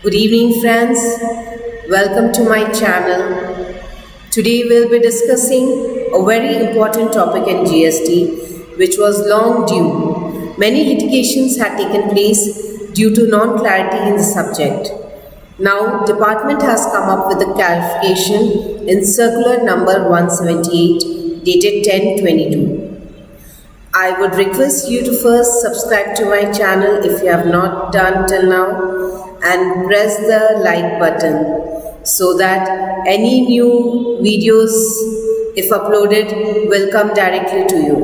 Good evening, friends. Welcome to my channel. Today we'll be discussing a very important topic in GST, which was long due. Many litigations had taken place due to non-clarity in the subject. Now, department has come up with a clarification in circular number 178 dated 10/22. I would request you to first subscribe to my channel if you have not done till now and press the like button so that any new videos, if uploaded, will come directly to you.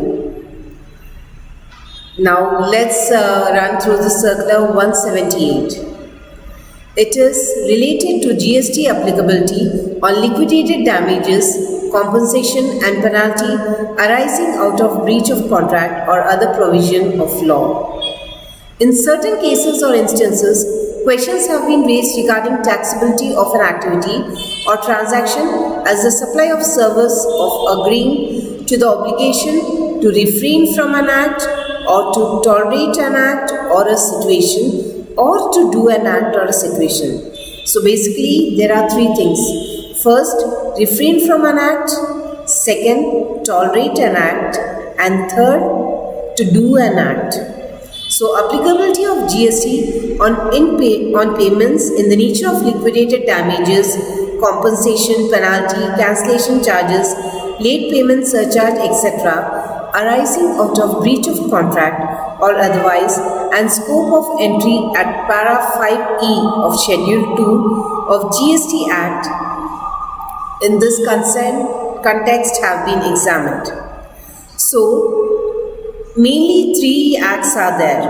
Now let's run through the circular 178. It is related to GST applicability on liquidated damages, compensation and penalty arising out of breach of contract or other provision of law. In certain cases or instances, questions have been raised regarding taxability of an activity or transaction as the supply of service of agreeing to the obligation to refrain from an act or to tolerate an act or a situation or to do an act or a situation. So basically there are three things. First, refrain from an act. Second, tolerate an act. And third, to do an act. So applicability of GST on payments in the nature of liquidated damages, compensation, penalty, cancellation charges, late payment surcharge, etc. arising out of breach of contract or otherwise, and scope of entry at para 5E of Schedule 2 of GST Act in this context have been examined. So, mainly three acts are there,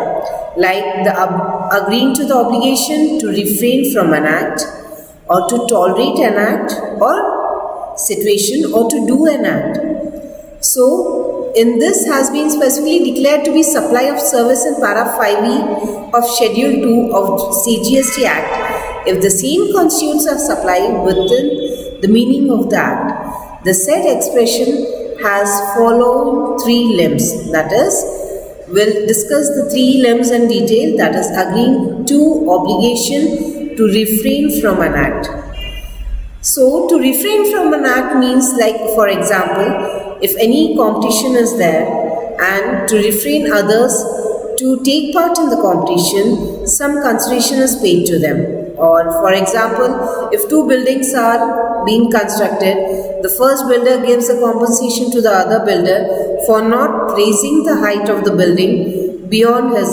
like the agreeing to the obligation to refrain from an act, or to tolerate an act, or situation, or to do an act. So, in this has been specifically declared to be supply of service in para 5E of Schedule 2 of CGST Act if the same constitutes a supply within the meaning of the act. The said expression has following three limbs, that is, we'll discuss the three limbs in detail, that is agreeing to obligation to refrain from an act. So, to refrain from an act means, like for example, if any competition is there and to refrain others to take part in the competition, some consideration is paid to them. Or for example, if two buildings are being constructed, the first builder gives a compensation to the other builder for not raising the height of the building beyond his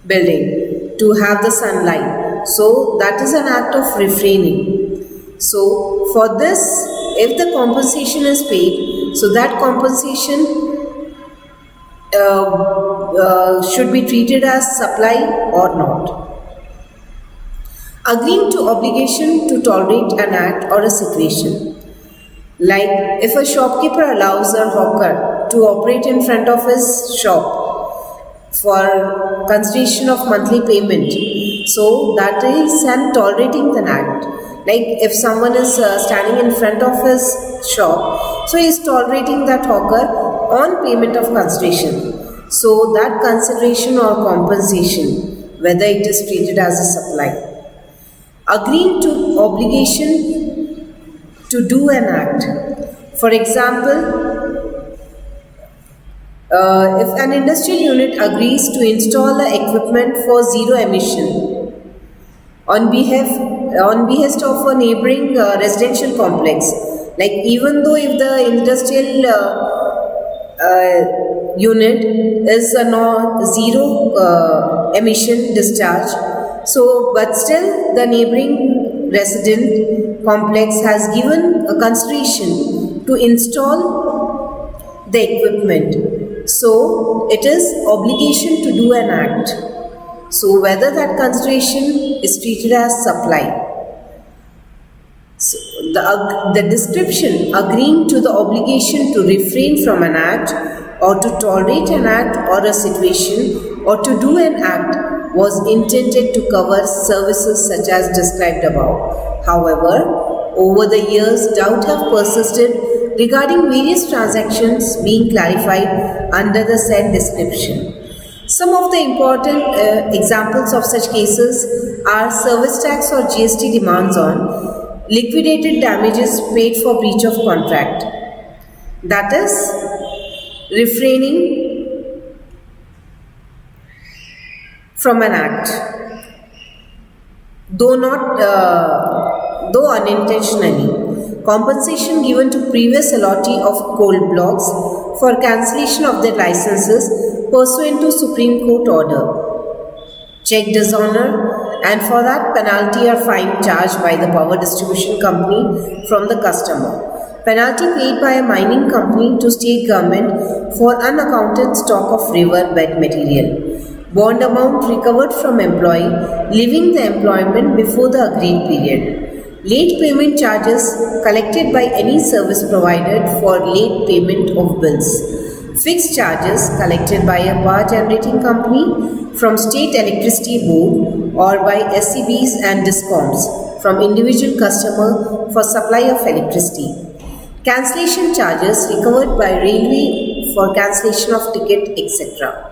building to have the sunlight. So that is an act of refraining. So for this, if the compensation is paid, so that compensation should be treated as supply or not. Agreeing to obligation to tolerate an act or a situation. Like if a shopkeeper allows a hawker to operate in front of his shop for consideration of monthly payment, so that is an tolerating an act. Like if someone is standing in front of his shop, so he is tolerating that hawker on payment of consideration. So that consideration or compensation, whether it is treated as a supply. Agreeing to obligation to do an act. For example, if an industrial unit agrees to install the equipment for zero emission on behest of a neighboring residential complex, like even though if the industrial unit is a zero emission discharge, so but still the neighboring resident complex has given a consideration to install the equipment, so it is obligation to do an act. So whether that consideration is treated as supply. So the description agreeing to the obligation to refrain from an act or to tolerate an act or a situation or to do an act was intended to cover services such as described above. However, over the years, doubt have persisted regarding various transactions being clarified under the said description. Some of the important examples of such cases are service tax or GST demands on liquidated damages paid for breach of contract. That is, refraining from an act, though unintentionally. Compensation given to previous allottee of coal blocks for cancellation of their licenses pursuant to Supreme Court order. Check dishonor, and for that penalty or fine charged by the power distribution company from the customer. Penalty paid by a mining company to state government for unaccounted stock of river bed material. Bond amount recovered from employee leaving the employment before the agreed period. Late payment charges collected by any service provider for late payment of bills. Fixed charges collected by a power generating company from State Electricity Board or by SEBs and DISCOMs from individual customer for supply of electricity. Cancellation charges recovered by railway for cancellation of ticket, etc.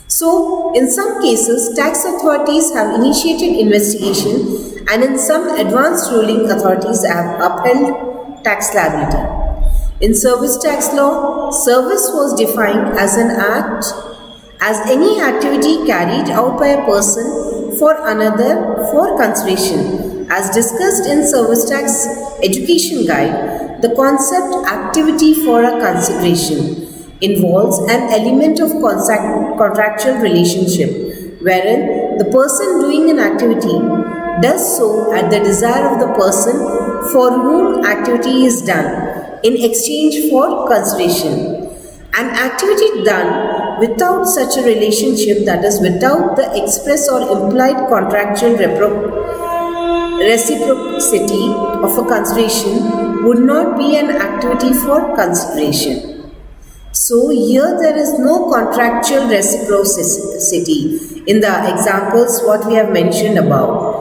So, in some cases, tax authorities have initiated investigation, and in some advanced ruling authorities have upheld tax liability. In service tax law, service was defined as an act as any activity carried out by a person for another for consideration. As discussed in Service Tax Education Guide, the concept activity for a consideration involves an element of contractual relationship, wherein the person doing an activity does so at the desire of the person for whom activity is done in exchange for consideration. An activity done without such a relationship, that is, without the express or implied contractual reciprocity of a consideration, would not be an activity for consideration. So, here there is no contractual reciprocity in the examples what we have mentioned above,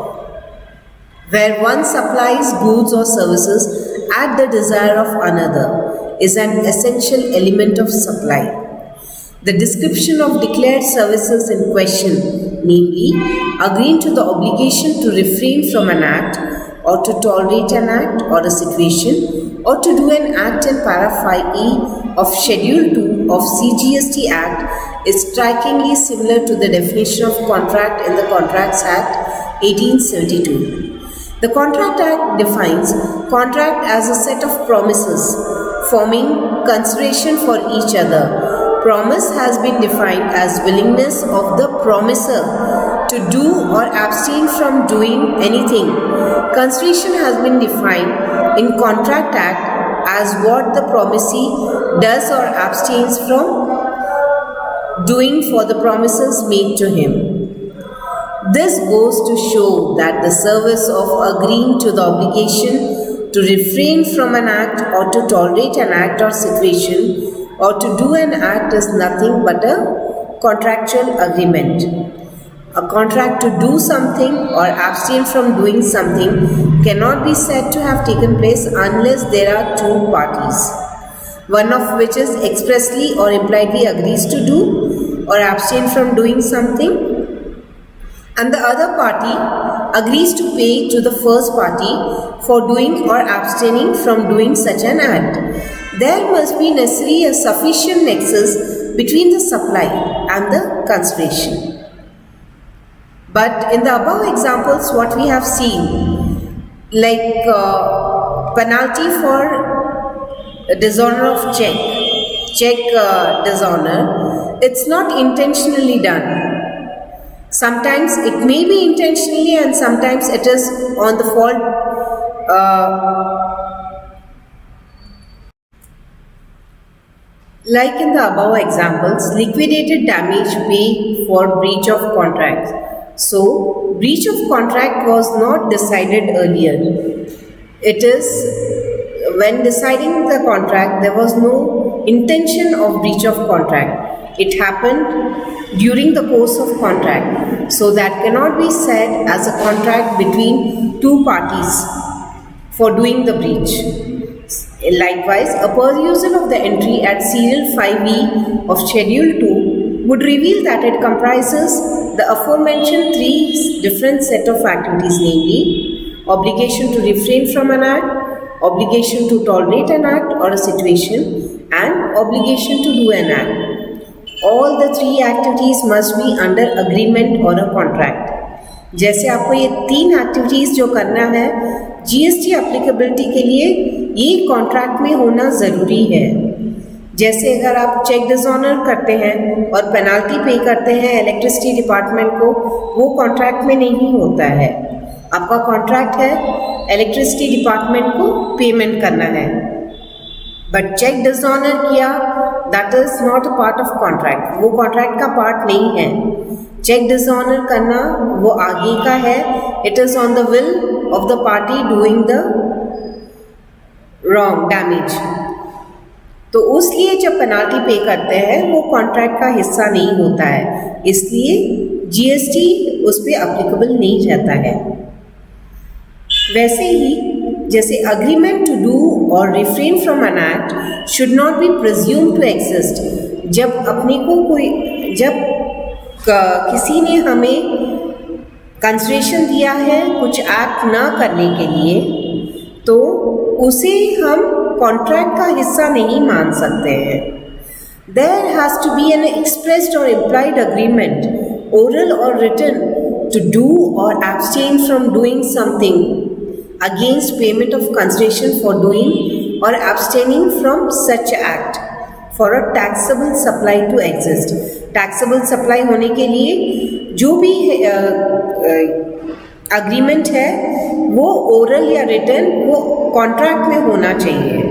where one supplies goods or services at the desire of another is an essential element of supply. The description of declared services in question, namely, agreeing to the obligation to refrain from an act or to tolerate an act or a situation or to do an act in para 5E of Schedule 2 of CGST Act is strikingly similar to the definition of contract in the Contracts Act 1872. The Contract Act defines contract as a set of promises forming consideration for each other. Promise has been defined as willingness of the promiser to do or abstain from doing anything. Consideration has been defined in Contract Act as what the promisee does or abstains from doing for the promises made to him. This goes to show that the service of agreeing to the obligation to refrain from an act or to tolerate an act or situation or to do an act is nothing but a contractual agreement. A contract to do something or abstain from doing something cannot be said to have taken place unless there are two parties, one of which is expressly or impliedly agrees to do or abstain from doing something, and the other party agrees to pay to the first party for doing or abstaining from doing such an act. There must be necessarily a sufficient nexus between the supply and the consideration. But in the above examples, what we have seen, like penalty for dishonor of check dishonor, it's not intentionally done. Sometimes it may be intentionally and sometimes it is on the fault. Like in the above examples, liquidated damage paid for breach of contract. So, breach of contract was not decided earlier. It is when deciding the contract, there was no intention of breach of contract. It happened during the course of contract. So, that cannot be said as a contract between two parties for doing the breach. Likewise, a perusal of the entry at serial 5E of Schedule 2 would reveal that it comprises the aforementioned three different set of activities, namely obligation to refrain from an act, obligation to tolerate an act or a situation, and obligation to do an act. All the three activities must be under agreement or a contract. जैसे आपको ये तीन activities जो करना है GST applicability के लिए ये कॉन्ट्रैक्ट में होना ज़रूरी है। जैसे अगर आप चेक डिसऑनर करते हैं और पेनाल्टी पे करते हैं इलेक्ट्रिसिटी डिपार्टमेंट को, वो कॉन्ट्रैक्ट में नहीं होता है। आपका कॉन्ट्रैक्ट है इलेक्ट्रिसिटी डिपार्टमेंट को पेमेंट करना है, बट चेक डिसऑनर किया that is not a part of contract, वो कॉन्ट्रैक्ट का पार्ट नहीं है। चेक डिसऑनर करना वो आगे का है, it is on the will of the party doing the wrong damage. तो उसलिए जब पेनाल्टी पे करते हैं वो कॉन्ट्रैक्ट का हिस्सा नहीं होता है, इसलिए जीएसटी उस पर अप्लीकेबल नहीं रहता है। वैसे ही जैसे अग्रीमेंट टू डू और refrain from an act should not be presume to exist. जब अपने को जब किसी ने हमें कंसिडरेशन दिया है कुछ एक्ट ना करने के लिए, तो उसे हम कॉन्ट्रैक्ट का हिस्सा नहीं मान सकते हैं। There has to be an expressed और इम्प्लाइड अग्रीमेंट, ओरल और रिटन, टू डू और abstain from doing something against payment of consideration for doing or abstaining from such act for a taxable supply to exist. Taxable supply होने के लिए जो भी agreement है वो oral या written वो contract में होना चाहिए।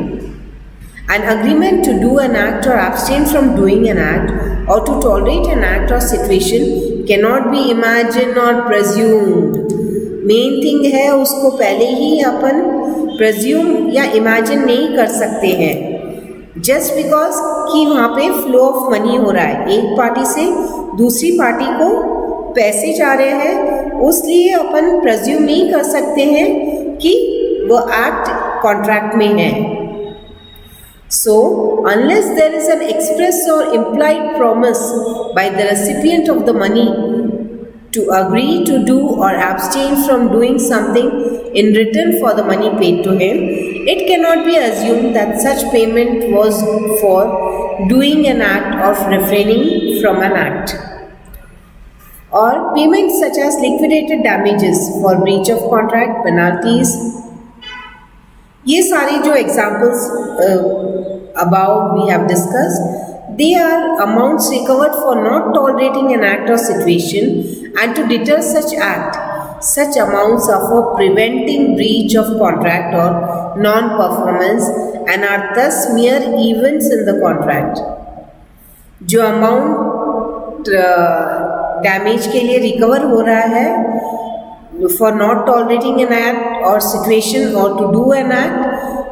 An agreement to do an act or abstain from doing an act or to tolerate an act or situation cannot be imagined or presumed. Main thing है उसको पहले ही अपन प्रेज्यूम या इमेजिन नहीं कर सकते हैं जस्ट बिकॉज कि वहाँ पे फ्लो ऑफ मनी हो रहा है, एक पार्टी से दूसरी पार्टी को पैसे जा रहे हैं, उसलिए अपन प्रेज्यूम नहीं कर सकते हैं कि वो एक्ट कॉन्ट्रैक्ट में है। So unless there is an express or implied promise by the recipient of the money to agree to do or abstain from doing something in return for the money paid to him, it cannot be assumed that such payment was for doing an act of refraining from an act. Or payments such as liquidated damages for breach of contract, penalties, ये सारी जो examples above we have discussed, they are amounts recovered for not tolerating an act or situation and to deter such act. Such amounts are for preventing breach of contract or non-performance and are thus mere events in the contract. जो amount damage के लिए recover हो रहा है for not tolerating an act or situation or to do an act,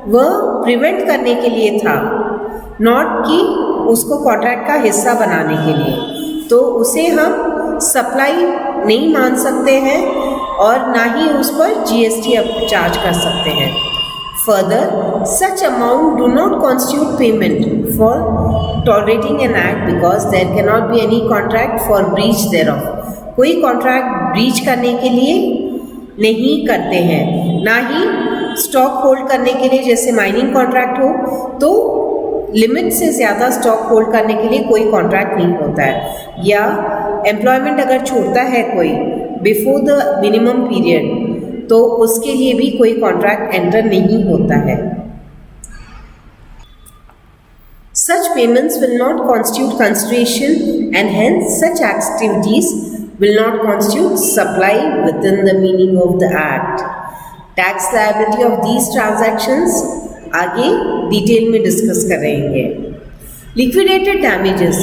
वह prevent करने के लिए था, नॉट कि उसको कॉन्ट्रैक्ट का हिस्सा बनाने के लिए। तो उसे हम सप्लाई नहीं मान सकते हैं और ना ही उस पर जीएसटी चार्ज कर सकते हैं। Further, such amount do not constitute payment for tolerating an act because there can not be any contract for breach thereof. कोई कॉन्ट्रैक्ट ब्रीच करने के लिए नहीं करते हैं, ना ही स्टॉक होल्ड करने के लिए। जैसे माइनिंग कॉन्ट्रैक्ट हो तो लिमिट से ज़्यादा स्टॉक होल्ड करने के लिए कोई कॉन्ट्रैक्ट नहीं होता है, या एम्प्लॉयमेंट अगर छोड़ता है कोई बिफोर द मिनिमम पीरियड तो उसके लिए भी कोई कॉन्ट्रैक्ट एंटर नहीं होता है। Such payments will not constitute consideration and hence such activities will not constitute supply within the meaning of the act. Tax liability of these transactions आगे detail में डिस्कस करेंगे। लिक्विडेटेड डैमेजेस,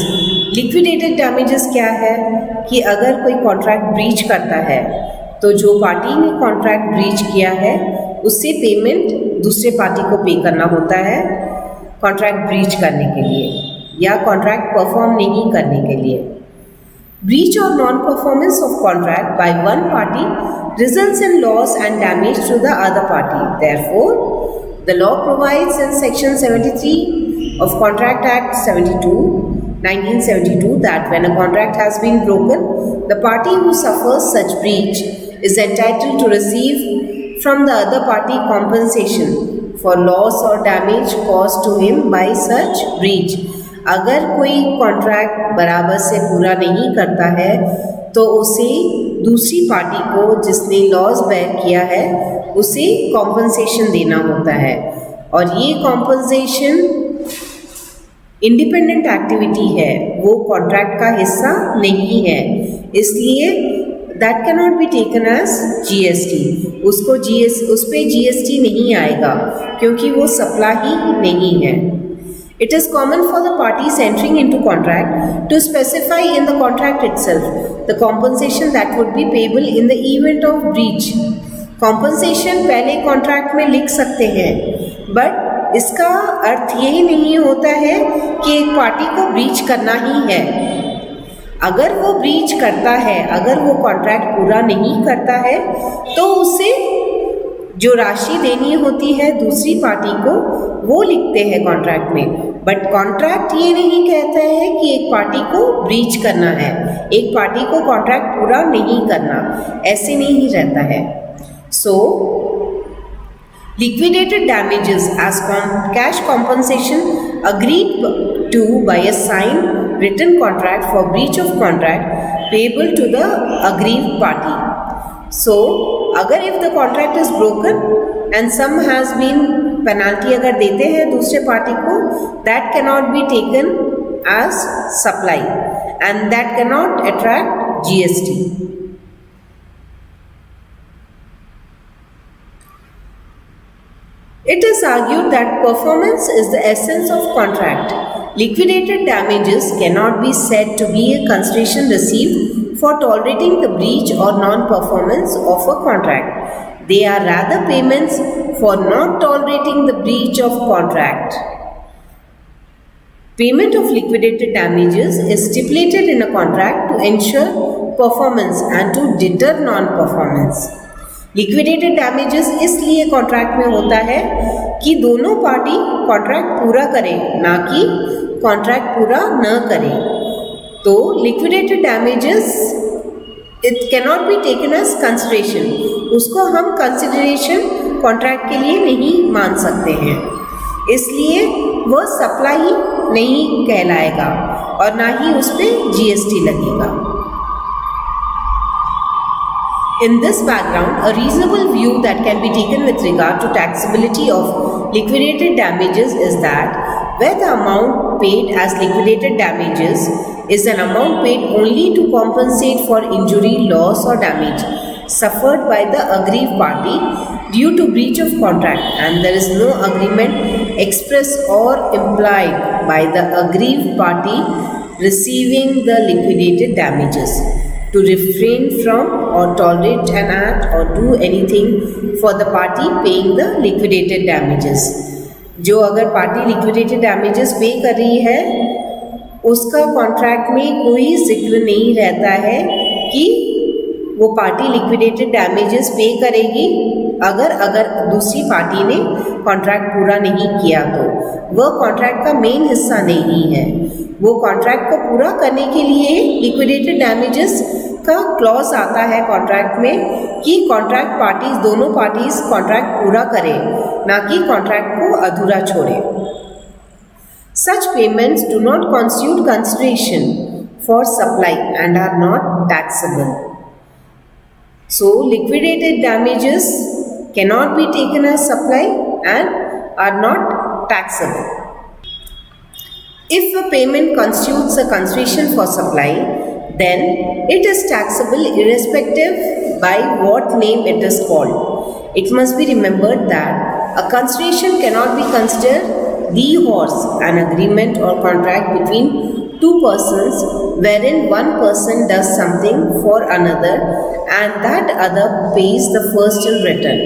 लिक्विडेटेड डैमेजेस क्या है कि अगर कोई contract breach करता है तो जो पार्टी ने कॉन्ट्रैक्ट ब्रीच किया है उससे पेमेंट दूसरे पार्टी को पे करना होता है कॉन्ट्रैक्ट ब्रीच करने के लिए या कॉन्ट्रैक्ट परफॉर्म नहीं करने के लिए। ब्रीच और non performance of contract by one party results in loss and damage to the other party. Therefore the law provides in section 73 of Contract Act 72 1972 that when a contract has been broken, the party who suffers such breach is entitled to receive from the other party compensation for loss or damage caused to him by such breach. अगर कोई contract बराबर से पूरा नहीं करता है तो उसे दूसरी पार्टी को जिसने लॉस बेयर किया है उसे कॉम्पनसेशन देना होता है, और ये कॉम्पनसेशन इंडिपेंडेंट एक्टिविटी है, वो कॉन्ट्रैक्ट का हिस्सा नहीं है, इसलिए that can not be taken as GST. उस पर जीएसटी नहीं आएगा क्योंकि वो सप्लाई ही नहीं है। It is common for the parties entering into contract to specify in the contract itself the compensation that would be payable in the event of breach. Compensation पहले contract में लिख सकते हैं, but इसका अर्थ यही नहीं होता है कि एक पार्टी को ब्रीच करना ही है। अगर वो ब्रीच करता है, अगर वो कॉन्ट्रैक्ट पूरा नहीं करता है तो उसे जो राशि देनी होती है दूसरी पार्टी को वो लिखते हैं कॉन्ट्रैक्ट में, बट कॉन्ट्रैक्ट ये नहीं कहता है कि एक पार्टी को ब्रीच करना है, एक पार्टी को कॉन्ट्रैक्ट पूरा नहीं करना, ऐसे नहीं रहता है। सो liquidated damages as cash compensation agreed to by a signed written contract for breach of contract payable to the aggrieved party. So अगर if the contract is broken and some has been penalty अगर देते हैं दूसरे party को, that cannot be taken as supply and that cannot attract GST. It is argued that performance is the essence of contract. Liquidated damages cannot be said to be a consideration received for tolerating the breach or non-performance of a contract. They are rather payments for not tolerating the breach of contract. Payment of liquidated damages is stipulated in a contract to ensure performance and to deter non-performance. Liquidated damages इसलिए contract में होता है कि दोनों party contract पूरा करें, ना कि कॉन्ट्रैक्ट पूरा न करें। तो liquidated damages it cannot be taken as consideration, उसको हम कंसिडरेशन कॉन्ट्रैक्ट के लिए नहीं मान सकते हैं, इसलिए वह सप्लाई नहीं कहलाएगा और ना ही उस पर जीएसटी लगेगा। In this background, a reasonable view that can be taken with regard to taxability of liquidated damages is that where the amount paid as liquidated damages is an amount paid only to compensate for injury, loss or damage suffered by the aggrieved party due to breach of contract and there is no agreement express or implied by the aggrieved party receiving the liquidated damages to refrain from or tolerate an act or do anything for the party paying the liquidated damages. जो अगर party liquidated damages पे कर रही है उसका contract में कोई जिक्र नहीं रहता है कि वो पार्टी लिक्विडेटेड डैमेजेस पे करेगी अगर दूसरी पार्टी ने कॉन्ट्रैक्ट पूरा नहीं किया तो वह कॉन्ट्रैक्ट का मेन हिस्सा नहीं है। वो कॉन्ट्रैक्ट को पूरा करने के लिए लिक्विडेटेड डैमेजेस का क्लॉज आता है कॉन्ट्रैक्ट में कि कॉन्ट्रैक्ट पार्टीज दोनों पार्टीज कॉन्ट्रैक्ट पूरा करें, ना कि कॉन्ट्रैक्ट को अधूरा छोड़े। Such payments do not constitute consideration for supply and are not taxable. So, liquidated damages cannot be taken as supply and are not taxable. If a payment constitutes a consideration for supply, then it is taxable irrespective by what name it is called. It must be remembered that a consideration cannot be considered the horse, an agreement or contract between two persons wherein one person does something for another and that other pays the first in return.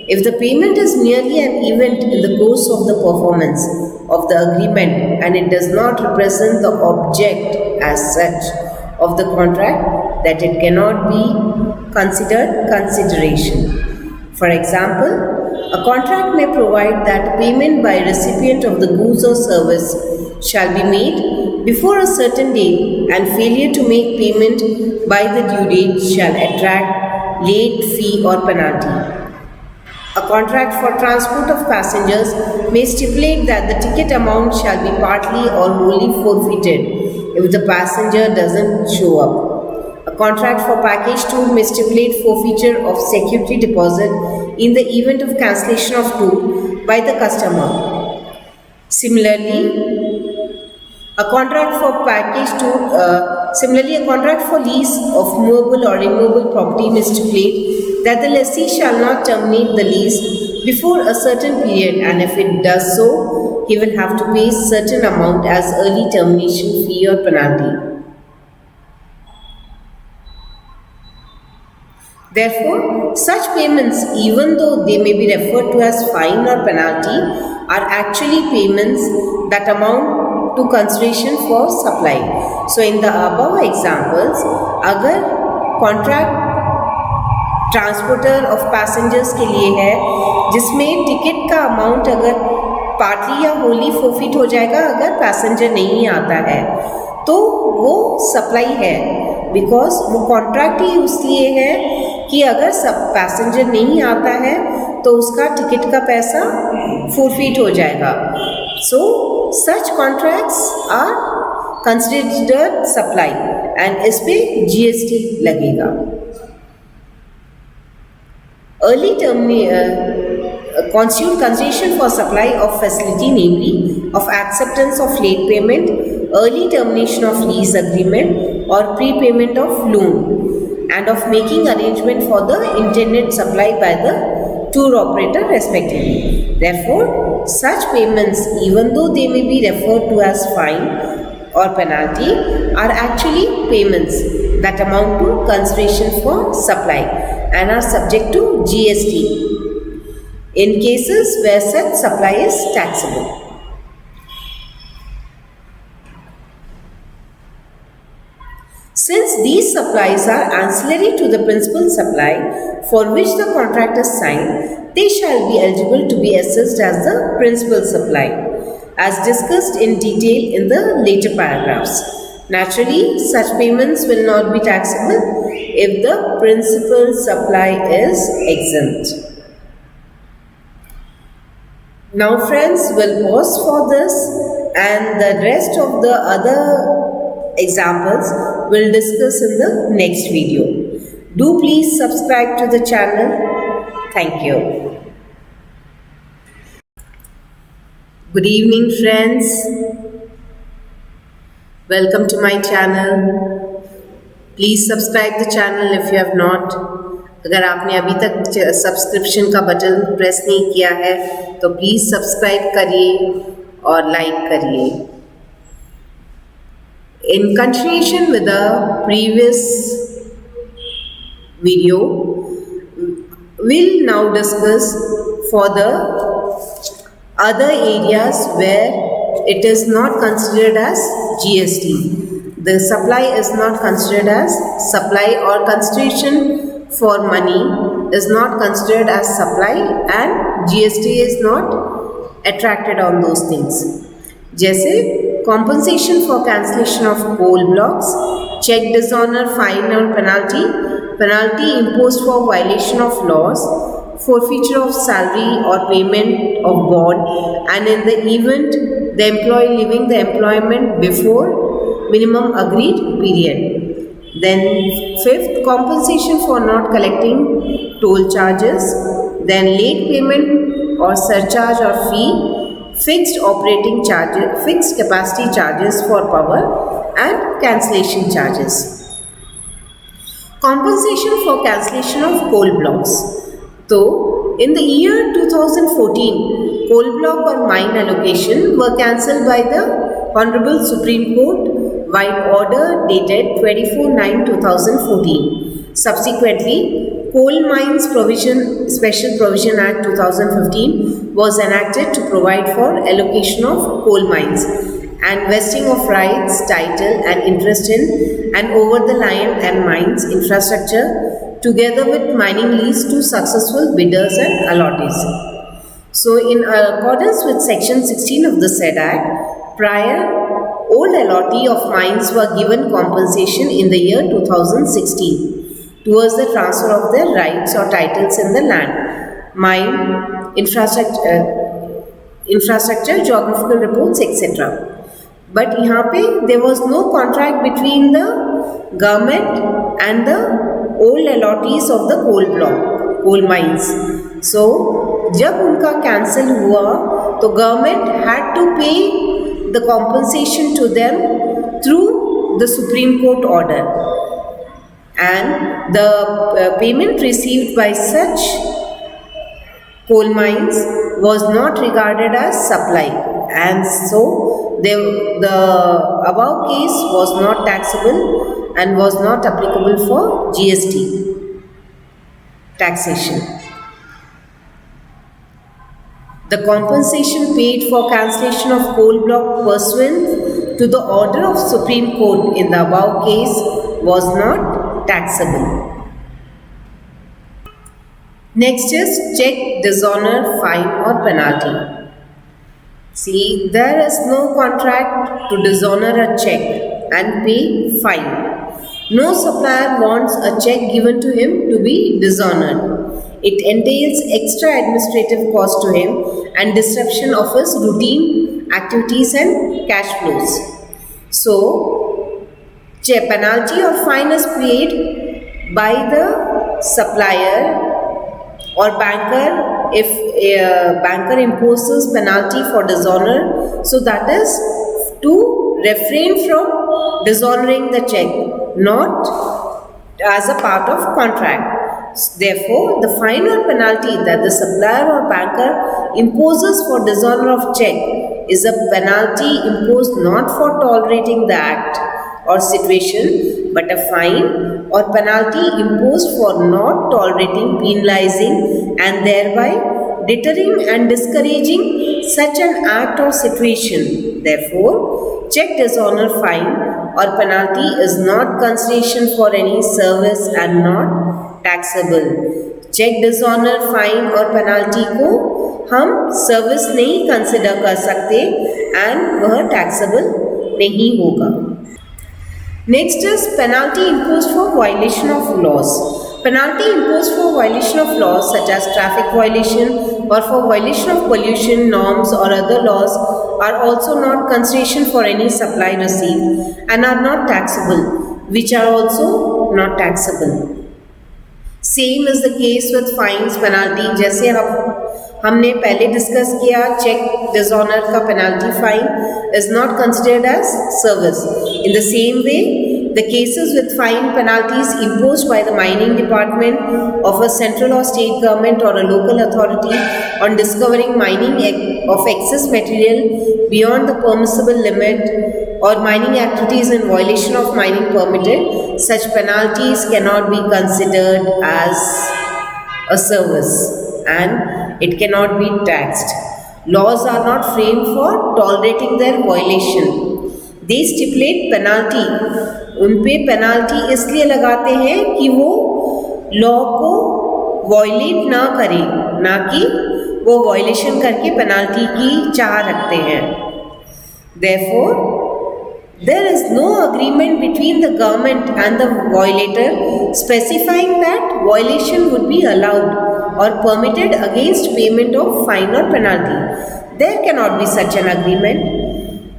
If the payment is merely an event in the course of the performance of the agreement and it does not represent the object as such of the contract, that it cannot be considered consideration. For example, a contract may provide that payment by recipient of the goods or service shall be made before a certain date and failure to make payment by the due date shall attract late fee or penalty. A contract for transport of passengers may stipulate that the ticket amount shall be partly or wholly forfeited if the passenger doesn't show up. A contract for package tour may stipulate forfeiture of security deposit in the event of cancellation of tour by the customer. Similarly, a contract for lease of movable or immovable property may stipulate that the lessee shall not terminate the lease before a certain period, and if it does so, he will have to pay certain amount as early termination fee or penalty. Therefore, such payments, even though they may be referred to as fine or penalty, are actually payments that amount to consideration for supply. So, in the above examples, अगर contract transporter of passengers के लिए है जिसमें ticket का amount अगर partly या Holi forfeit हो जाएगा अगर पैसेंजर नहीं आता है, तो वो सप्लाई है, बिकॉज वो कॉन्ट्रैक्ट ही इसलिए है कि अगर सब पैसेंजर नहीं आता है तो उसका टिकट का पैसा फोरफिट हो जाएगा. So such contracts are considered supply and इस पे जीएसटी लगेगा. Early constitute consideration for supply of facility, namely of acceptance of late payment, early termination of lease agreement or prepayment of loan, and of making arrangement for the intended supply by the tour operator respectively. Therefore, such payments, even though they may be referred to as fine or penalty, are actually payments that amount to consideration for supply and are subject to GST in cases where such supply is taxable. Since these supplies are ancillary to the principal supply for which the contract is signed, they shall be eligible to be assessed as the principal supply, as discussed in detail in the later paragraphs. Naturally, such payments will not be taxable if the principal supply is exempt. Now friends, we'll pause for this and the rest of the other examples we'll discuss in the next video. Do please subscribe to the channel. Thank you. Good evening friends. Welcome to my channel. Please subscribe the channel if you have not. अगर आपने अभी तक subscription का button press नहीं किया है तो please subscribe करिए और लाइक करिए. In continuation with the previous video, we'll now discuss for the other areas where it is not considered as GST. The supply is not considered as supply, or consideration for money is not considered as supply, and GST is not attracted on those things. जैसे compensation for cancellation of coal blocks, check dishonor, fine or penalty, penalty imposed for violation of laws, forfeiture of salary or payment of bond, and in the event the employee leaving the employment before minimum agreed period. Then fifth, compensation for not collecting toll charges, then late payment or surcharge or fee, fixed operating charges, fixed capacity charges for power, and cancellation charges. Compensation for cancellation of coal blocks. So, in the year 2014, coal block or mine allocation were cancelled by the Honorable Supreme Court by order dated 24/9/2014. Subsequently, Coal Mines Special Provision Act 2015 was enacted to provide for allocation of coal mines and vesting of rights, title and interest in and over the land and mines infrastructure together with mining lease to successful bidders and allottees. So, in accordance with Section 16 of the said Act, prior old allottee of mines were given compensation in the year 2016 towards the transfer of their rights or titles in the land, mine, infrastructure, geographical reports, etc. But यहाँ पे there was no contract between the government and the old allottees of the coal mines. So जब उनका cancel हुआ तो government had to pay the compensation to them through the Supreme Court order, and the payment received by such coal mines was not regarded as supply, and so the above case was not taxable and was not applicable for GST taxation. The compensation paid for cancellation of coal block pursuant to the order of Supreme Court in the above case was not taxable. Next is check, dishonor, fine or penalty. See, there is no contract to dishonor a check and pay fine. No supplier wants a check given to him to be dishonored. It entails extra administrative cost to him and disruption of his routine activities and cash flows. So, penalty or fine is paid by the supplier or banker if a banker imposes penalty for dishonor. So, that is to refrain from dishonoring the check, not as a part of contract. Therefore, the fine or penalty that the supplier or banker imposes for dishonor of check is a penalty imposed not for tolerating the act or situation, but a fine or penalty imposed for not tolerating, penalizing, and thereby deterring and discouraging such an act or situation. Therefore, check, dishonor, fine or penalty is not consideration for any service and not taxable. Cheque, dishonour, fine और penalty को हम service नहीं consider कर सकते and वह taxable नहीं होगा. Next is penalty imposed for violation of laws. Penalty imposed for violation of laws such as traffic violation or for violation of pollution norms or other laws are also not consideration for any supply received and are not taxable, which are also not taxable. Same is the case with fines, penalty. जैसे हमने पहले discuss किया, cheque, dishonour का penalty fine is not considered as service. In the same way the cases with fine penalties imposed by the mining department of a central or state government or a local authority on discovering mining of excess material beyond the permissible limit or mining activities in violation of mining permitted, such penalties cannot be considered as a service and it cannot be taxed. Laws are not framed for tolerating their violation. They stipulate penalty. उन पे penalty इसलिए लगाते हैं कि वो law को violet ना करें, ना कि वो वायलेशन करके पेनाल्टी की चाह रखते हैं. Therefore, there is no agreement between the government and the violator specifying that violation would be allowed or permitted against payment of fine or penalty. There cannot be such an agreement.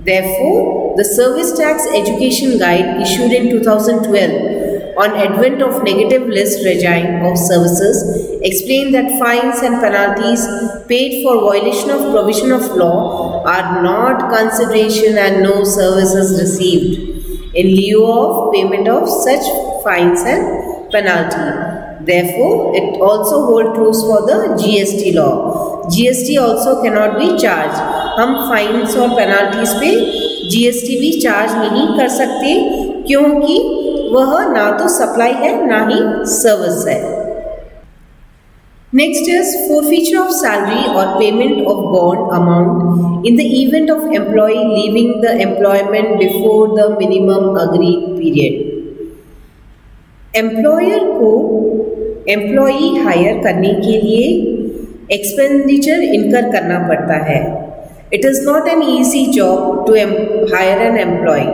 Therefore, the Service Tax Education Guide issued in 2012 on advent of negative list regime of services explained that fines and penalties paid for violation of provision of law are not consideration and no services received in lieu of payment of such fines and penalty. Therefore, it also holds true for the GST law. GST also cannot be charged. हम fines और penalties पे GST भी charge नहीं कर सकते क्योंकि वह ना तो सप्लाई है ना ही सर्विस है. Next is forfeiture of salary or payment of bond amount in the event of employee leaving the employment before the minimum agreed period. Employer को एम्प्लॉई हायर करने के लिए एक्सपेंडिचर इनकर करना पड़ता है It is not an easy job to hire an employee.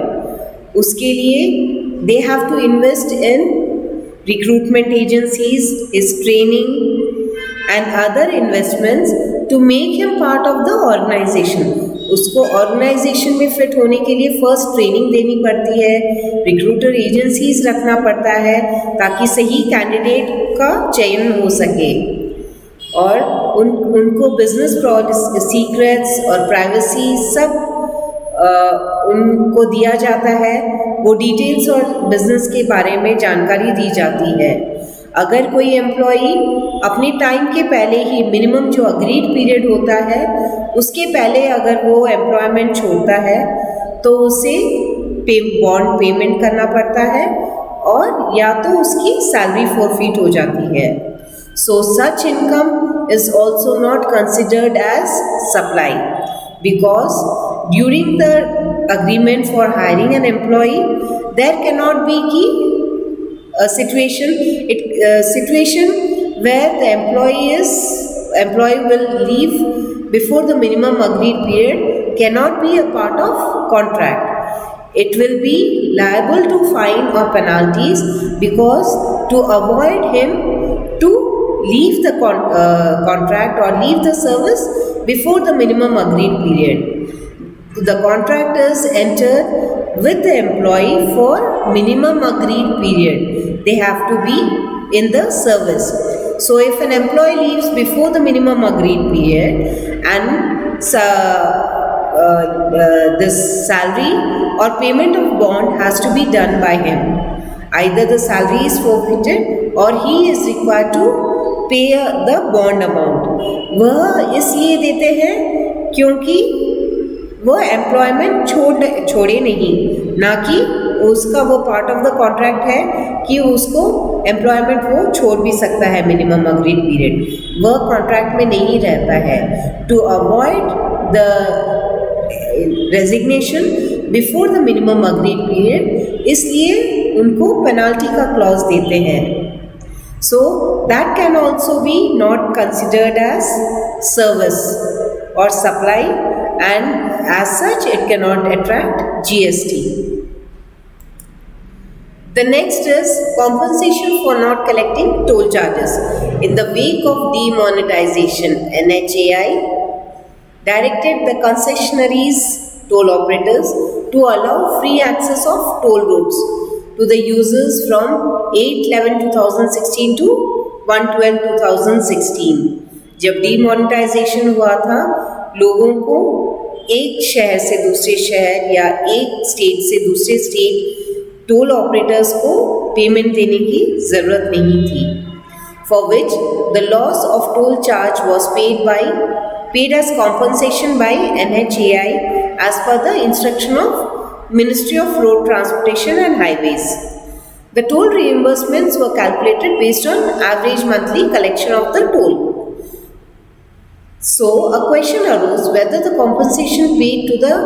उसके लिए they have to invest in recruitment agencies, his training and other investments to make him part of the organization. उसको ऑर्गेनाइजेशन में fit होने के लिए first training देनी पड़ती है, रिक्रूटर एजेंसीज रखना पड़ता है ताकि सही कैंडिडेट का चयन हो सके और उनको बिजनेस सीक्रेट्स और प्राइवेसी सब उनको दिया जाता है, वो डिटेल्स और बिजनेस के बारे में जानकारी दी जाती है। अगर कोई एम्प्लॉई अपने टाइम के पहले ही मिनिमम जो अग्रीड पीरियड होता है उसके पहले अगर वो एम्प्लॉयमेंट छोड़ता है तो उसे बॉन्ड पेमेंट करना पड़ता है और या तो उसकी सैलरी फॉरफिट हो जाती है। So such income is also not considered as supply because during the agreement for hiring an employee there cannot be a situation where the employee will leave before the minimum agreed period cannot be a part of contract. It will be liable to fine or penalties because to avoid him to leave the contract or leave the service before the minimum agreed period. The contractors enter with the employee for minimum agreed period. They have to be in the service. So if an employee leaves before the minimum agreed period and this salary or payment of bond has to be done by him, either the salary is forfeited or he is required to पे the bond amount. वह इसलिए देते हैं क्योंकि वह employment छोड़े नहीं, ना कि उसका वो पार्ट ऑफ द कॉन्ट्रैक्ट है कि उसको एम्प्लॉयमेंट वो छोड़ भी सकता है मिनिमम अग्रीड पीरियड, वह कॉन्ट्रैक्ट में नहीं रहता है। To avoid the resignation before the minimum agreed period, इसलिए उनको पेनाल्टी का क्लॉज देते हैं। So that can also be not considered as service or supply and as such it cannot attract GST. The next is compensation for not collecting toll charges. In the wake of demonetization, NHAI directed the concessionaries, toll operators to allow free access of toll roads to the users from 8/11/2016 to 1/12/2016। जब demonetisation हुआ था, लोगों को एक शहर से दूसरे शहर या एक स्टेट से दूसरे स्टेट टोल ऑपरेटर्स को पेमेंट देने की ज़रूरत नहीं थी, for which the loss of toll charge was paid as compensation by NHAI as per the instruction of Ministry of Road Transportation and Highways. The toll reimbursements were calculated based on average monthly collection of the toll. So, a question arose whether the compensation paid to the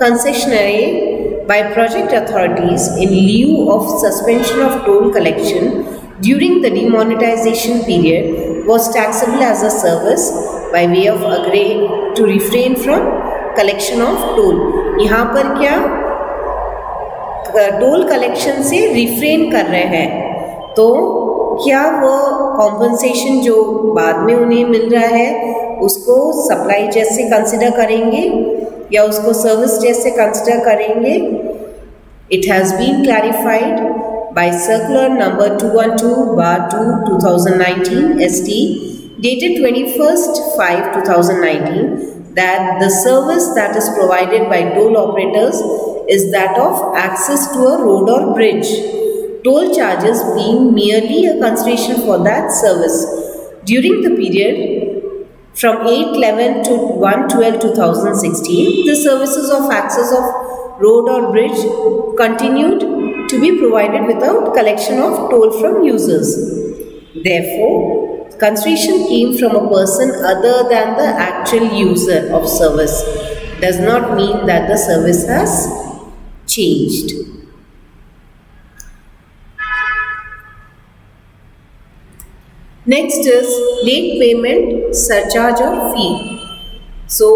concessionary by project authorities in lieu of suspension of toll collection during the demonetization period was taxable as a service by way of agreeing to refrain from collection of toll. यहाँ पर क्या toll collection से refrain कर रहे हैं, तो क्या वो कॉम्पनसेशन जो बाद में उन्हें मिल रहा है उसको सप्लाई जैसे कंसिडर करेंगे या उसको सर्विस जैसे कंसिडर करेंगे? It has been clarified by circular number 212/2/2019 ST dated 21/5/2019 that the service that is provided by toll operators is that of access to a road or bridge, toll charges being merely a consideration for that service. During the period from 8/11 to 1/12/2016, the services of access of road or bridge continued to be provided without collection of toll from users. Therefore, consideration came from a person other than the actual user of service does not mean that the service has changed. Next is late payment, surcharge or fee. So,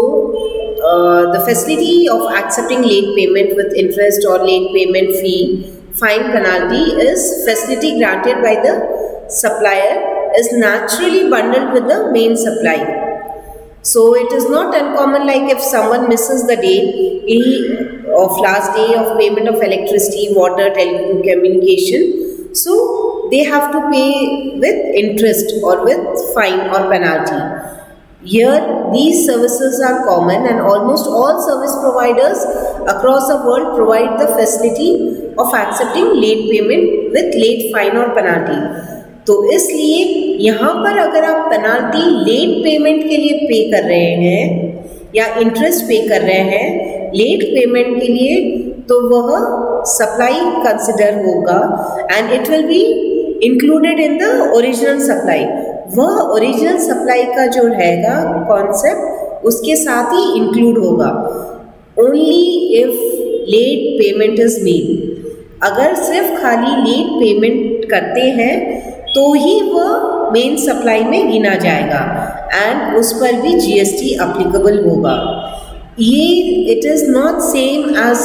the facility of accepting late payment with interest or late payment fee, fine, penalty is facility granted by the supplier is naturally bundled with the main supply. So it is not uncommon, like if someone misses the date of last day of payment of electricity, water, telecommunication, so they have to pay with interest or with fine or penalty. Here, these services are common, and almost all service providers across the world provide the facility of accepting late payment with late fine or penalty. तो इसलिए यहाँ पर अगर आप penalty late payment के लिए पे कर रहे हैं या इंटरेस्ट पे कर रहे हैं लेट पेमेंट के लिए, तो वह सप्लाई कंसिडर होगा and it will be included in the original supply. वह ओरिजिनल सप्लाई का जो रहेगा कॉन्सेप्ट उसके साथ ही इंक्लूड होगा. Only if late payment is made. अगर सिर्फ खाली लेट पेमेंट करते हैं तो ही वह मेन सप्लाई में गिना जाएगा एंड उस पर भी जीएसटी अप्लीकेबल होगा. ये it is not same as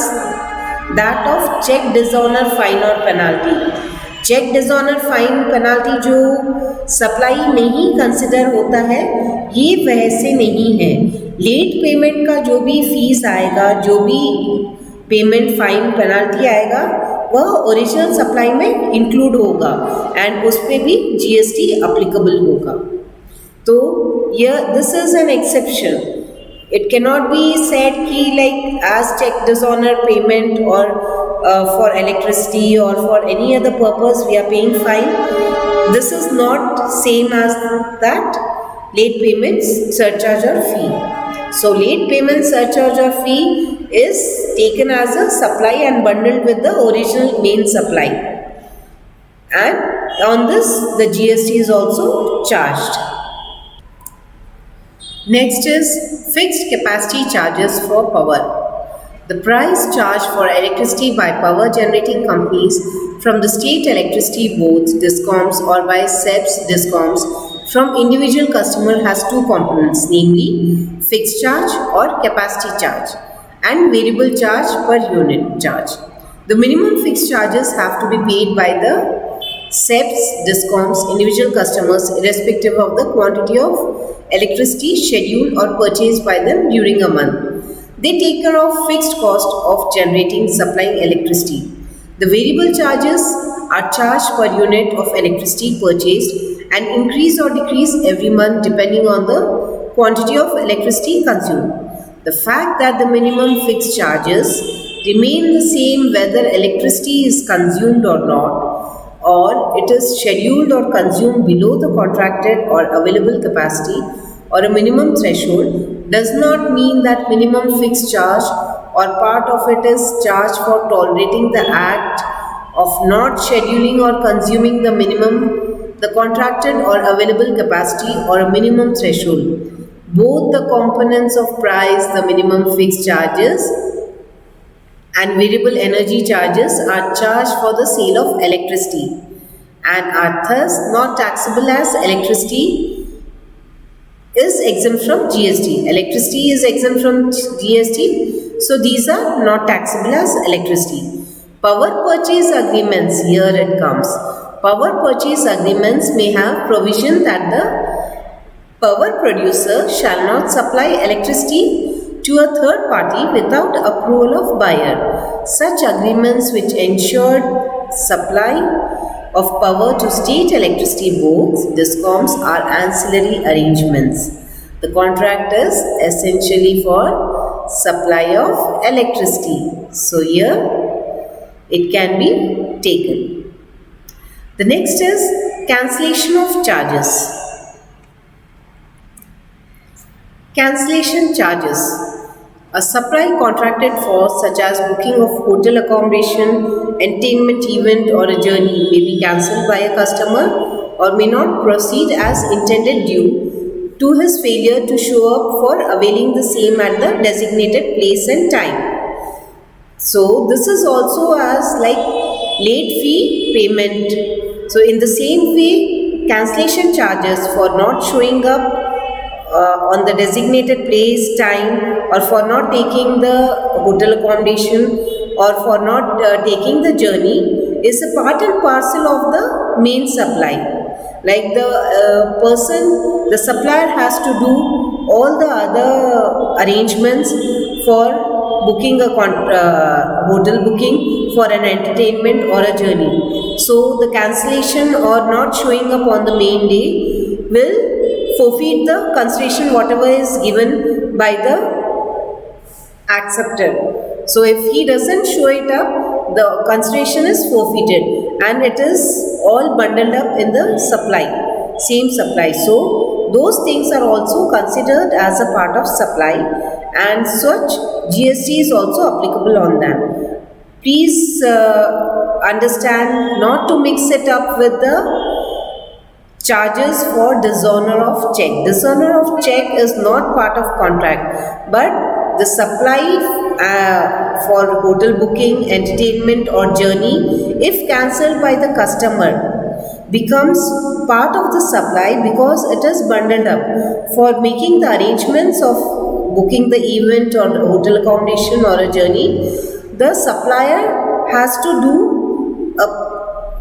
that of cheque dishonour fine और penalty. Cheque dishonour fine penalty जो सप्लाई नहीं कंसिडर होता है, ये वैसे नहीं है. लेट पेमेंट का जो भी फीस आएगा, जो भी पेमेंट फाइन पेनाल्टी आएगा, वह ओरिजिनल सप्लाई में इंक्लूड होगा एंड उस पर भी जीएसटी अप्लीकेबल होगा. तो यह this is an exception. It can not be said कि like as cheque dishonour payment or for electricity or for any other purpose we are paying fine. This is not same as that late payment surcharge or fee. So late payment surcharge or fee is taken as a supply and bundled with the original main supply, and on this the GST is also charged. Next is fixed capacity charges for power. The price charged for electricity by power generating companies from the state electricity boards, DISCOMs, or by SEBs, DISCOMs from individual customer has two components, namely fixed charge or capacity charge and variable charge per unit charge. The minimum fixed charges have to be paid by the SEBs, DISCOMs, individual customers irrespective of the quantity of electricity scheduled or purchased by them during a month. They take care of fixed cost of generating, supplying electricity. The variable charges are charged per unit of electricity purchased and increase or decrease every month depending on the quantity of electricity consumed. The fact that the minimum fixed charges remain the same whether electricity is consumed or not, or it is scheduled or consumed below the contracted or available capacity or a minimum threshold, does not mean that minimum fixed charge or part of it is charged for tolerating the act of not scheduling or consuming the minimum, the contracted or available capacity or a minimum threshold. Both the components of price, the minimum fixed charges and variable energy charges, are charged for the sale of electricity and are thus not taxable as electricity is exempt from GST. Electricity is exempt from GST, so these are not taxable as electricity. Power purchase agreements, here it comes. Power purchase agreements may have provision that the power producer shall not supply electricity to a third party without approval of buyer. Such agreements which ensured supply of power to state electricity boards, DISCOMs, are ancillary arrangements. The contract is essentially for supply of electricity. So here it can be taken. The next is cancellation of charges. Cancellation charges. A supply contracted for, such as booking of hotel accommodation, entertainment event or a journey, may be cancelled by a customer or may not proceed as intended due to his failure to show up for availing the same at the designated place and time. So this is also as like late fee payment. So in the same way, cancellation charges for not showing up on the designated place, time, or for not taking the hotel accommodation, or for not taking the journey, is a part and parcel of the main supply. Like the the supplier has to do all the other arrangements for booking a hotel booking, for an entertainment or a journey. So the cancellation or not showing up on the main day will forfeit the consideration whatever is given by the acceptor. So if he doesn't show it up, the consideration is forfeited, and it is all bundled up in the supply, same supply. So those things are also considered as a part of supply, and such GST is also applicable on them. Please understand not to mix it up with the charges for dishonor of check. Dishonor of check is not part of contract, but the supply for hotel booking, entertainment or journey, if cancelled by the customer, becomes part of the supply because it is bundled up. For making the arrangements of booking the event or hotel accommodation or a journey, the supplier has to do a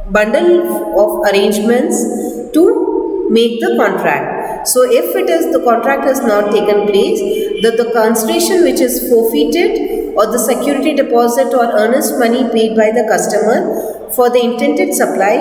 bundle of arrangements to make the contract. So if the contract has not taken place, the consideration which is forfeited, or the security deposit or earnest money paid by the customer for the intended supply,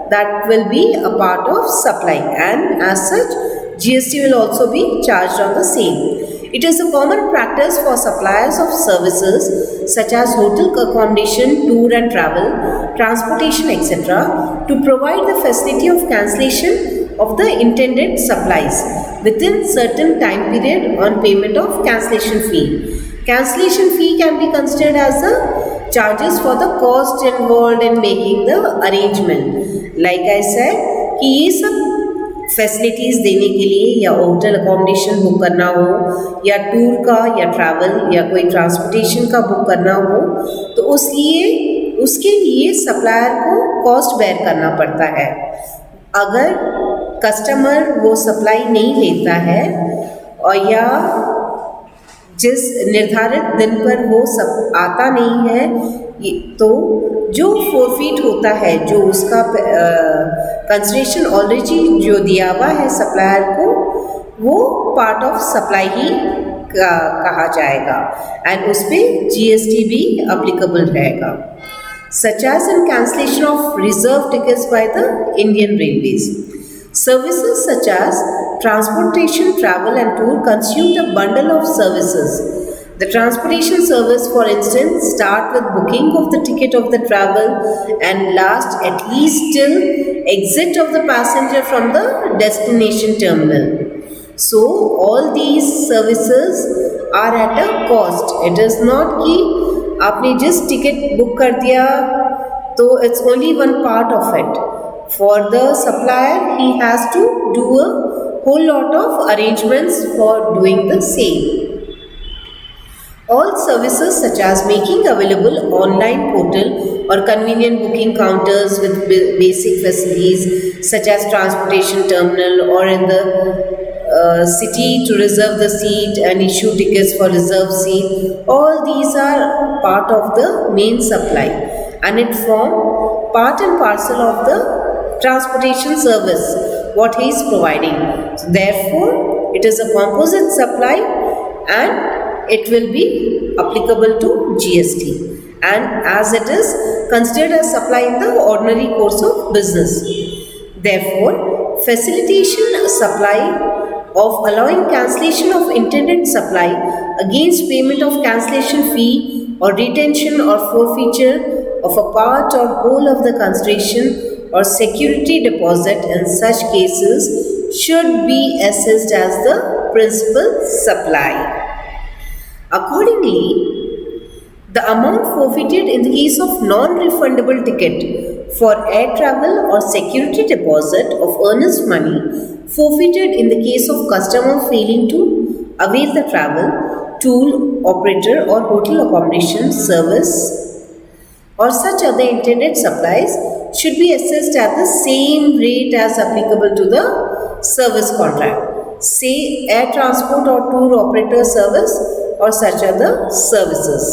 that will be a part of supply, and as such GST will also be charged on the same. It is a common practice for suppliers of services such as hotel accommodation, tour and travel, transportation, etc., to provide the facility of cancellation of the intended supplies within certain time period on payment of cancellation fee. Cancellation fee can be considered as the charges for the cost involved in making the arrangement. Like I said कि ये सब facilities देने के लिए, या hotel accommodation book करना हो, या टूर का या ट्रैवल या कोई ट्रांसपोर्टेशन का बुक करना हो, तो उसके लिए सप्लायर को कॉस्ट बेयर करना पड़ता है. अगर कस्टमर वो सप्लाई नहीं लेता है, और या जिस निर्धारित दिन पर वो सब आता नहीं है, तो जो फोरफीट होता है, जो उसका कंसिडरेशन ऑलरेडी जो दिया हुआ है सप्लायर को, वो पार्ट ऑफ सप्लाई ही कहा जाएगा, एंड उस पर GST भी अप्लीकेबल रहेगा. Such as in cancellation of reserved tickets by the Indian Railways. Services such as transportation, travel and tour constitute a bundle of services. The transportation service, for instance, start with booking of the ticket of the travel and last at least till exit of the passenger from the destination terminal. So, all these services are at a cost. It is not कि आपने जिस ticket book कर दिया तो it's only one part of it. For the supplier, he has to do a whole lot of arrangements for doing the same. All services such as making available online portal or convenient booking counters with basic facilities such as transportation terminal or in the city to reserve the seat and issue tickets for reserved seat, all these are part of the main supply, and it form part and parcel of the transportation service what he is providing. So therefore, it is a composite supply and it will be applicable to GST, and as it is considered as supply in the ordinary course of business. Therefore, facilitation supply of allowing cancellation of intended supply against payment of cancellation fee or retention or forfeiture of a part or whole of the consideration or security deposit in such cases should be assessed as the principal supply. Accordingly, the amount forfeited in the case of non-refundable ticket for air travel or security deposit of earnest money forfeited in the case of customer failing to avail the travel, tool, operator or hotel accommodation service or such other intended supplies should be assessed at the same rate as applicable to the service contract. say air transport or tour operator service or such other services.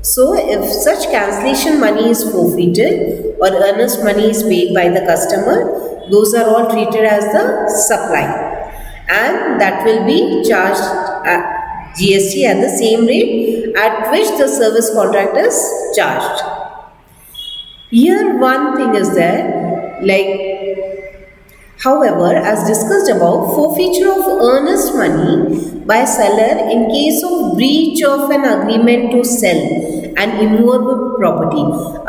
So if such cancellation money is forfeited or earnest money is paid by the customer, those are all treated as the supply, and that will be charged at GST at the same rate at which the service contract is charged. Here one thing is there, however, as discussed above, forfeiture of earnest money by seller in case of breach of an agreement to sell an immovable property.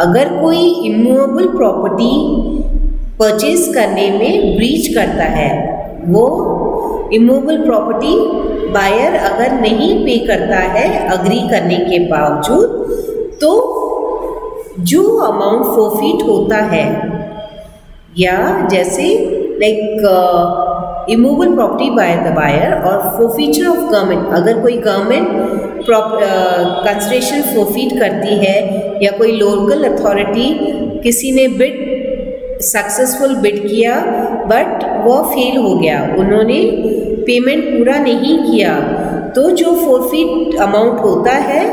अगर कोई immovable property purchase करने में breach करता है, वो immovable property buyer अगर नहीं पे करता है agree करने के बावजूद, तो जो अमाउंट फोरफीट होता है, या जैसे immovable property by the buyer और फोरफीचर ऑफ गवर्नमेंट, अगर कोई गवर्नमेंट कंसिडरेशन फोरफीट करती है या कोई लोकल अथॉरिटी किसी ने बिड सक्सेसफुल बिड किया बट वो फेल हो गया, उन्होंने पेमेंट पूरा नहीं किया, तो जो फोरफीट अमाउंट होता है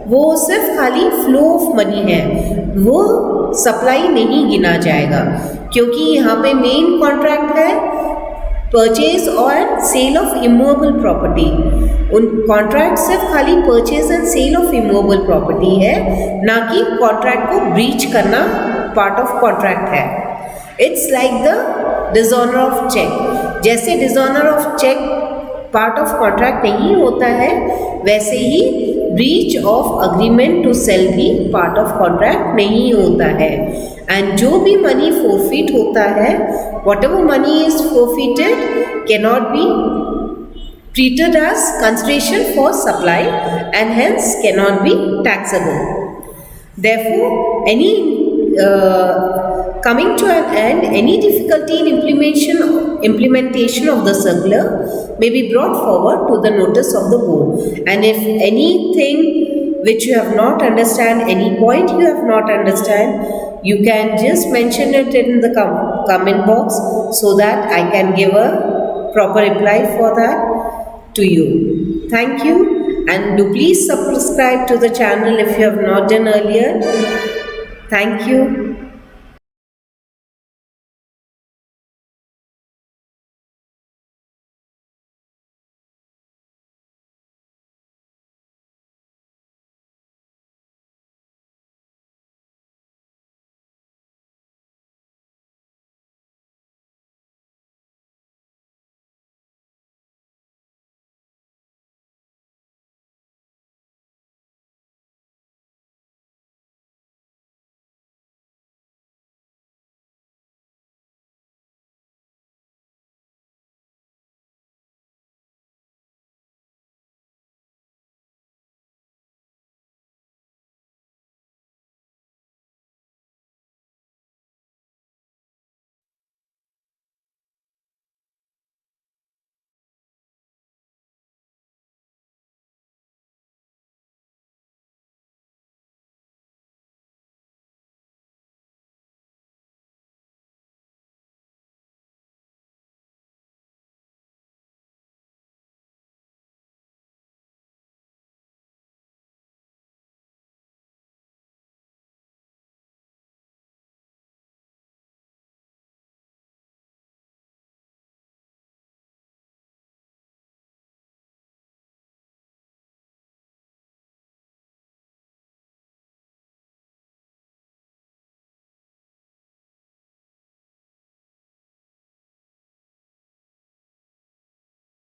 वो सिर्फ खाली फ्लो ऑफ मनी है, वो सप्लाई नहीं गिना जाएगा, क्योंकि यहाँ पे मेन कॉन्ट्रैक्ट है परचेज और सेल ऑफ इमूवेबल प्रॉपर्टी। उन कॉन्ट्रैक्ट सिर्फ खाली purchase and sale of immovable property है, ना कि कॉन्ट्रैक्ट को ब्रीच करना पार्ट ऑफ कॉन्ट्रैक्ट है। It's like the dishonour of cheque, जैसे dishonour of cheque part of contract नहीं होता है, वैसे ही breach of agreement to sale भी पार्ट ऑफ कॉन्ट्रैक्ट नहीं होता है। एंड जो भी मनी फोरफीट होता है, whatever money is forfeited can not be treated as consideration for supply and hence cannot be taxable. Therefore, coming to an end, any difficulty in implementation of the circular may be brought forward to the notice of the board. And if anything which you have not understand, any point you have not understand, you can just mention it in the comment box so that I can give a proper reply for that to you. Thank you, and do please subscribe to the channel if you have not done earlier. Thank you.